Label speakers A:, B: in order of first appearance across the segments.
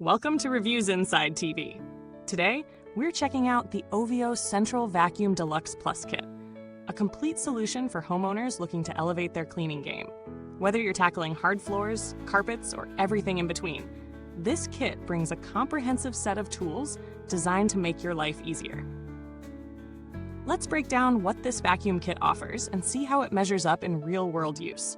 A: Welcome to Reviewsinsidetv. Today, we're checking out the OVO Central Vacuum Deluxe Plus Kit, a complete solution for homeowners looking to elevate their cleaning game. Whether you're tackling hard floors, carpets, or everything in between, this kit brings a comprehensive set of tools designed to make your life easier. Let's break down what this vacuum kit offers and see how it measures up in real-world use.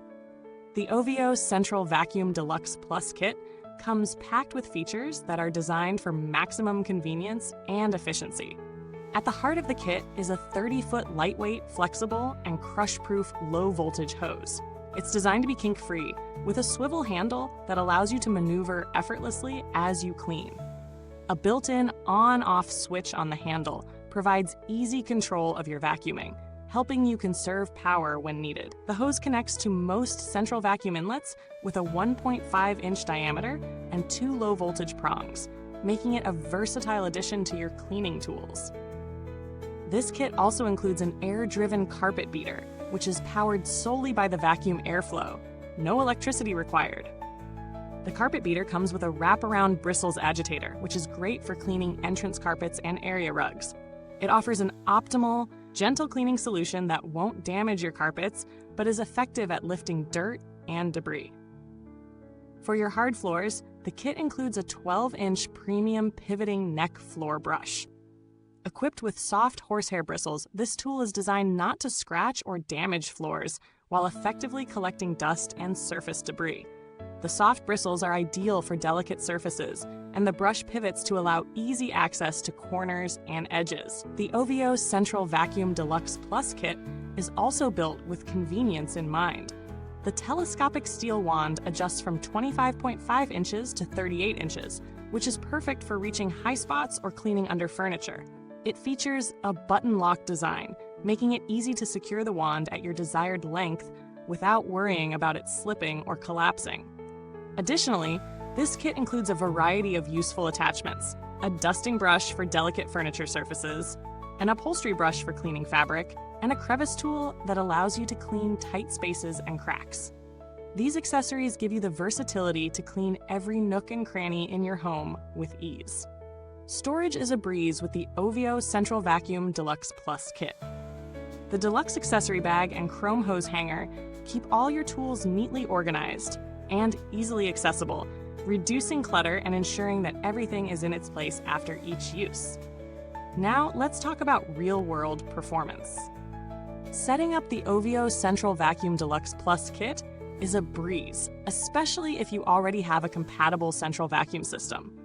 A: The OVO Central Vacuum Deluxe Plus Kit comes packed with features that are designed for maximum convenience and efficiency. At the heart of the kit is a 30-foot lightweight, flexible, and crush-proof low-voltage hose. It's designed to be kink-free, with a swivel handle that allows you to maneuver effortlessly as you clean. A built-in on-off switch on the handle provides easy control of your vacuuming, helping you conserve power when needed. The hose connects to most central vacuum inlets with a 1.5-inch diameter and 2 low-voltage prongs, making it a versatile addition to your cleaning tools. This kit also includes an air-driven carpet beater, which is powered solely by the vacuum airflow. No electricity required. The carpet beater comes with a wraparound bristles agitator, which is great for cleaning entrance carpets and area rugs. It offers an optimal, gentle cleaning solution that won't damage your carpets, but is effective at lifting dirt and debris. For your hard floors, the kit includes a 12-inch premium pivoting neck floor brush. Equipped with soft horsehair bristles, this tool is designed not to scratch or damage floors while effectively collecting dust and surface debris. The soft bristles are ideal for delicate surfaces, and the brush pivots to allow easy access to corners and edges. The OVO Central Vacuum Deluxe Plus Kit is also built with convenience in mind. The telescopic steel wand adjusts from 25.5 inches to 38 inches, which is perfect for reaching high spots or cleaning under furniture. It features a button lock design, making it easy to secure the wand at your desired length without worrying about it slipping or collapsing. Additionally, this kit includes a variety of useful attachments: a dusting brush for delicate furniture surfaces, an upholstery brush for cleaning fabric, and a crevice tool that allows you to clean tight spaces and cracks. These accessories give you the versatility to clean every nook and cranny in your home with ease. Storage is a breeze with the OVO Central Vacuum Deluxe Plus Kit. The deluxe accessory bag and chrome hose hanger keep all your tools neatly organized and easily accessible, reducing clutter and ensuring that everything is in its place after each use. Now, let's talk about real-world performance. Setting up the OVO Central Vacuum Deluxe Plus Kit is a breeze, especially if you already have a compatible central vacuum system.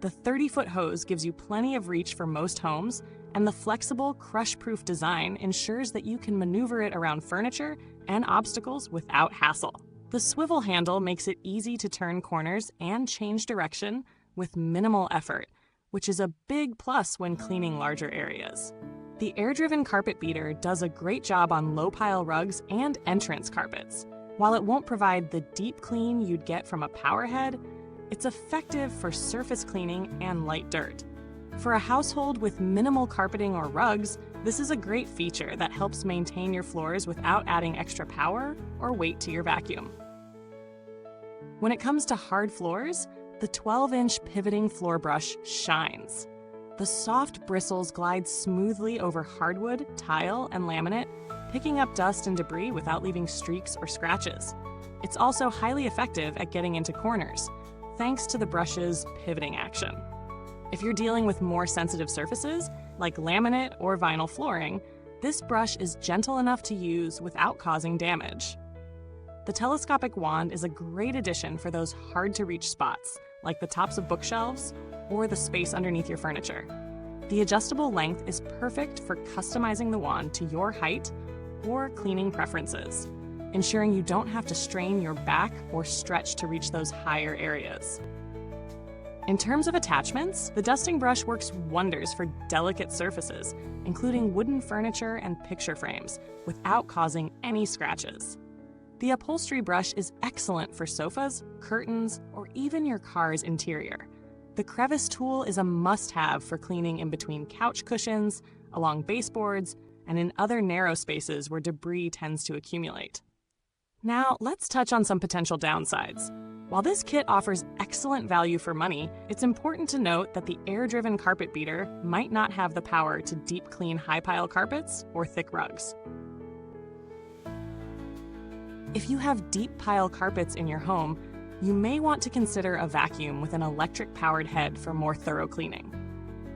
A: The 30-foot hose gives you plenty of reach for most homes, and the flexible, crush-proof design ensures that you can maneuver it around furniture and obstacles without hassle. The swivel handle makes it easy to turn corners and change direction with minimal effort, which is a big plus when cleaning larger areas. The air-driven carpet beater does a great job on low-pile rugs and entrance carpets. While it won't provide the deep clean you'd get from a power head, it's effective for surface cleaning and light dirt. For a household with minimal carpeting or rugs, this is a great feature that helps maintain your floors without adding extra power or weight to your vacuum. When it comes to hard floors, the 12-inch pivoting floor brush shines. The soft bristles glide smoothly over hardwood, tile, and laminate, picking up dust and debris without leaving streaks or scratches. It's also highly effective at getting into corners, thanks to the brush's pivoting action. If you're dealing with more sensitive surfaces, like laminate or vinyl flooring, this brush is gentle enough to use without causing damage. The telescopic wand is a great addition for those hard-to-reach spots, like the tops of bookshelves or the space underneath your furniture. The adjustable length is perfect for customizing the wand to your height or cleaning preferences, ensuring you don't have to strain your back or stretch to reach those higher areas. In terms of attachments, the dusting brush works wonders for delicate surfaces, including wooden furniture and picture frames, without causing any scratches. The upholstery brush is excellent for sofas, curtains, or even your car's interior. The crevice tool is a must-have for cleaning in between couch cushions, along baseboards, and in other narrow spaces where debris tends to accumulate. Now, let's touch on some potential downsides. While this kit offers excellent value for money, it's important to note that the air-driven carpet beater might not have the power to deep clean high-pile carpets or thick rugs. If you have deep pile carpets in your home, you may want to consider a vacuum with an electric-powered head for more thorough cleaning.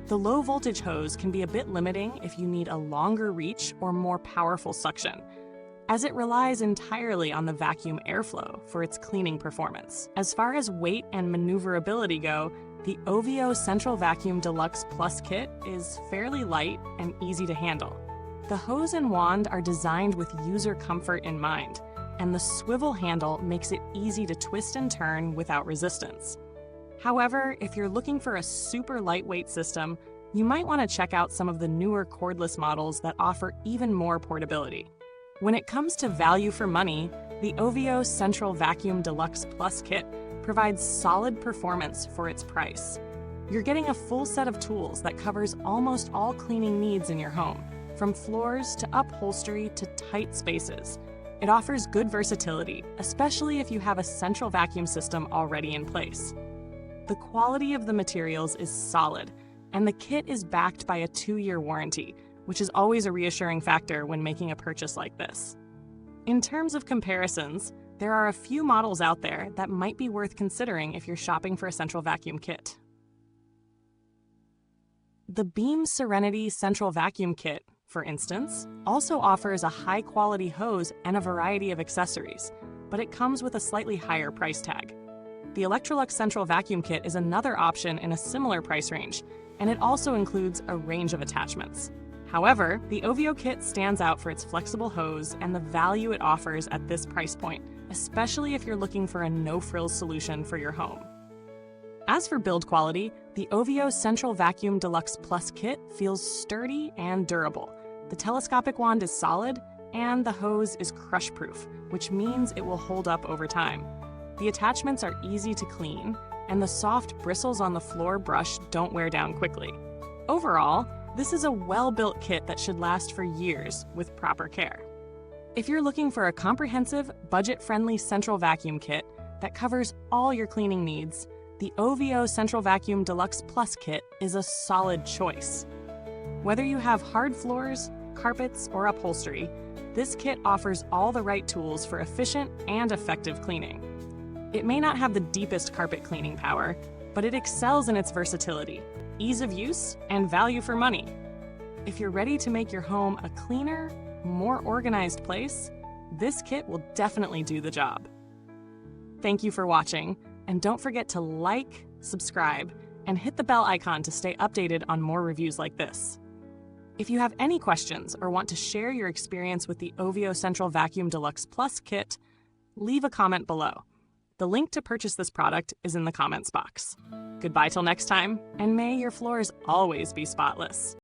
A: The low-voltage hose can be a bit limiting if you need a longer reach or more powerful suction, as it relies entirely on the vacuum airflow for its cleaning performance. As far as weight and maneuverability go, the OVO Central Vacuum Deluxe Plus kit is fairly light and easy to handle. The hose and wand are designed with user comfort in mind, and the swivel handle makes it easy to twist and turn without resistance. However, if you're looking for a super lightweight system, you might want to check out some of the newer cordless models that offer even more portability. When it comes to value for money, the OVO Central Vacuum Deluxe Plus kit provides solid performance for its price. You're getting a full set of tools that covers almost all cleaning needs in your home, from floors to upholstery to tight spaces. It offers good versatility, especially if you have a central vacuum system already in place. The quality of the materials is solid, and the kit is backed by a 2-year warranty, which is always a reassuring factor when making a purchase like this. In terms of comparisons, there are a few models out there that might be worth considering if you're shopping for a central vacuum kit. The Beam Serenity Central Vacuum Kit, for instance, also offers a high-quality hose and a variety of accessories, but it comes with a slightly higher price tag. The Electrolux Central Vacuum Kit is another option in a similar price range, and it also includes a range of attachments. However, the OVO kit stands out for its flexible hose and the value it offers at this price point, especially if you're looking for a no-frills solution for your home. As for build quality, the OVO Central Vacuum Deluxe Plus kit feels sturdy and durable. The telescopic wand is solid, and the hose is crush-proof, which means it will hold up over time. The attachments are easy to clean, and the soft bristles on the floor brush don't wear down quickly. Overall, this is a well-built kit that should last for years with proper care. If you're looking for a comprehensive, budget-friendly central vacuum kit that covers all your cleaning needs, the OVO Central Vacuum Deluxe Plus kit is a solid choice. Whether you have hard floors, carpets, or upholstery, this kit offers all the right tools for efficient and effective cleaning. It may not have the deepest carpet cleaning power, but it excels in its versatility, ease of use, and value for money. If you're ready to make your home a cleaner, more organized place, this kit will definitely do the job. Thank you for watching, and don't forget to like, subscribe, and hit the bell icon to stay updated on more reviews like this. If you have any questions or want to share your experience with the OVO Central Vacuum Deluxe Plus kit, leave a comment below. The link to purchase this product is in the comments box. Goodbye till next time, and may your floors always be spotless.